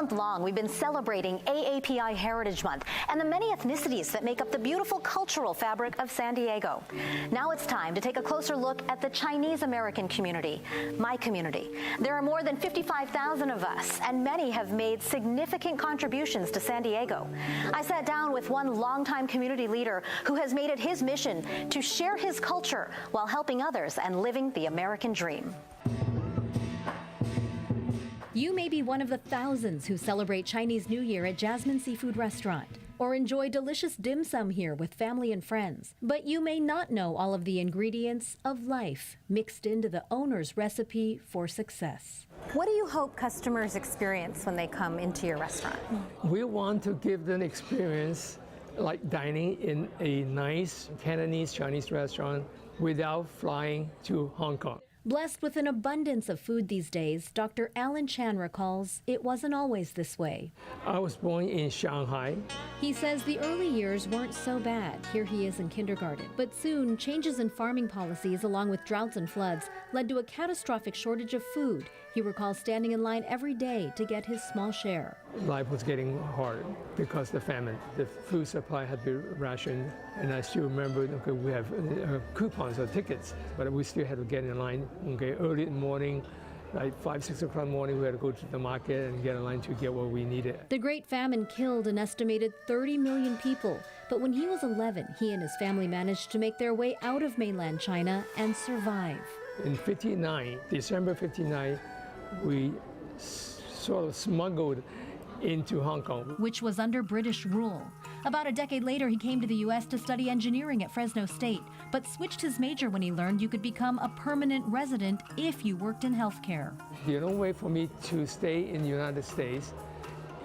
month long, we've been celebrating AAPI Heritage Month and the many ethnicities that make up the beautiful cultural fabric of San Diego. Now it's time to take a closer look at the Chinese American community, my community. There are more than 55,000 of us, and many have made significant contributions to San Diego. I sat down with one longtime community leader who has made it his mission to share his culture while helping others and living the American dream. You may be one of the thousands who celebrate Chinese New Year at Jasmine Seafood Restaurant or enjoy delicious dim sum here with family and friends. But you may not know all of the ingredients of life mixed into the owner's recipe for success. What do you hope customers experience when they come into your restaurant? We want to give them experience like dining in a nice Cantonese Chinese restaurant without flying to Hong Kong. Blessed with an abundance of food these days, Dr. Alan Chan recalls it wasn't always this way. I was born in Shanghai. He says the early years weren't so bad. Here he is in kindergarten. But soon, changes in farming policies along with droughts and floods led to a catastrophic shortage of food. He recalls standing in line every day to get his small share. Life was getting hard because of the famine. The food supply had been rationed, and I still remember, okay, we have coupons or tickets, but we still had to get in line. Okay, early in the morning, like 5, 6 o'clock in the morning, we had to go to the market and get in line to get what we needed. The Great Famine killed an estimated 30 million people, but when he was 11, he and his family managed to make their way out of mainland China and survive. In '59, December '59, we sort of smuggled into Hong Kong, which was under British rule. About a decade later, he came to the U.S. to study engineering at Fresno State, but switched his major when he learned you could become a permanent resident if you worked in healthcare. The only way for me to stay in the United States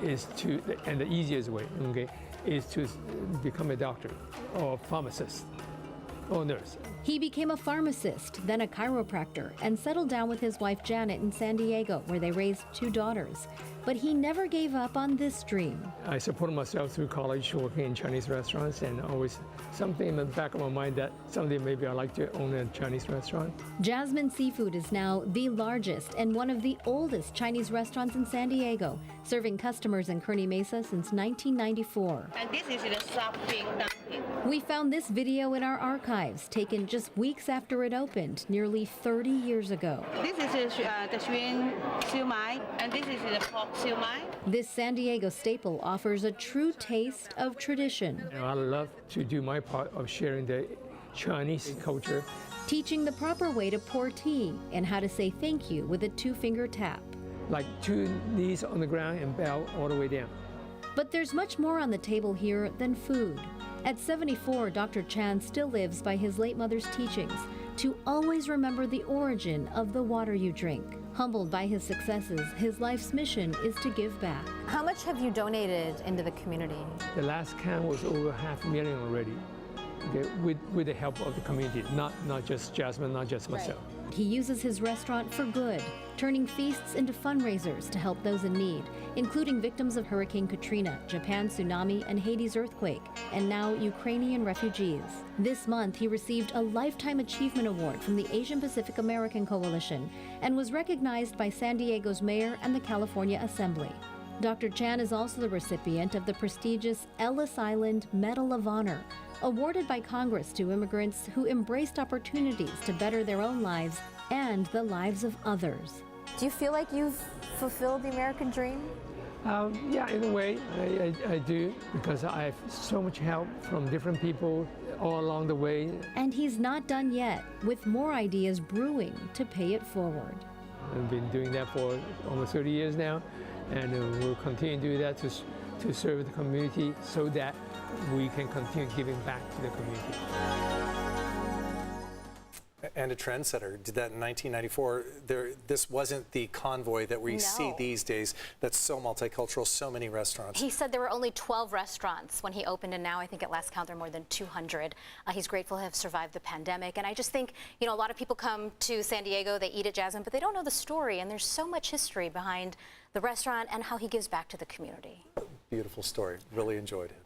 is to, and the easiest way, okay, is to become a doctor or pharmacist or nurse. He became a pharmacist, then a chiropractor, and settled down with his wife Janet in San Diego, where they raised 2 daughters. But he never gave up on this dream. I supported myself through college working in Chinese restaurants, and always something in the back of my mind that someday maybe I'd like to own a Chinese restaurant. Jasmine Seafood is now the largest and one of the oldest Chinese restaurants in San Diego, serving customers in Kearny Mesa since 1994. And this is the soft pink dumpling. We found this video in our archives, taken just weeks after it opened, nearly 30 years ago. This is the shrimp siu mai, and this is the pork siu mai. This San Diego staple offers a true taste of tradition. I love to do my part of sharing the Chinese culture. Teaching the proper way to pour tea and how to say thank you with a 2-finger tap. Like 2 knees on the ground and bow all the way down. But there's much more on the table here than food. At 74, Dr. Chan still lives by his late mother's teachings to always remember the origin of the water you drink. Humbled by his successes, his life's mission is to give back. How much have you donated into the community? The last count was over $500,000 already, okay, with the help of the community, not just Jasmine, not just myself. Right. He uses his restaurant for good, turning feasts into fundraisers to help those in need, including victims of Hurricane Katrina, Japan's tsunami, and Haiti's earthquake, and now Ukrainian refugees. This month, he received a Lifetime Achievement Award from the Asian Pacific American Coalition and was recognized by San Diego's mayor and the California Assembly. Dr. Chan is also the recipient of the prestigious Ellis Island Medal of Honor, awarded by Congress to immigrants who embraced opportunities to better their own lives and the lives of others. Do you feel like you've fulfilled the American dream? Yeah, in a way, I do, because I have so much help from different people all along the way. And he's not done yet, with more ideas brewing to pay it forward. I've been doing that for almost 30 years now, and we'll continue to do that to serve the community so that we can continue giving back to the community. And a trendsetter, did that in 1994. This wasn't the convoy that we see these days that's so multicultural, so many restaurants. He said there were only 12 restaurants when he opened, and now I think at last count there are more than 200. He's grateful to have survived the pandemic, and I just think, you know, a lot of people come to San Diego, they eat at Jasmine, but they don't know the story, and there's so much history behind the restaurant and how he gives back to the community. Beautiful story, really enjoyed it.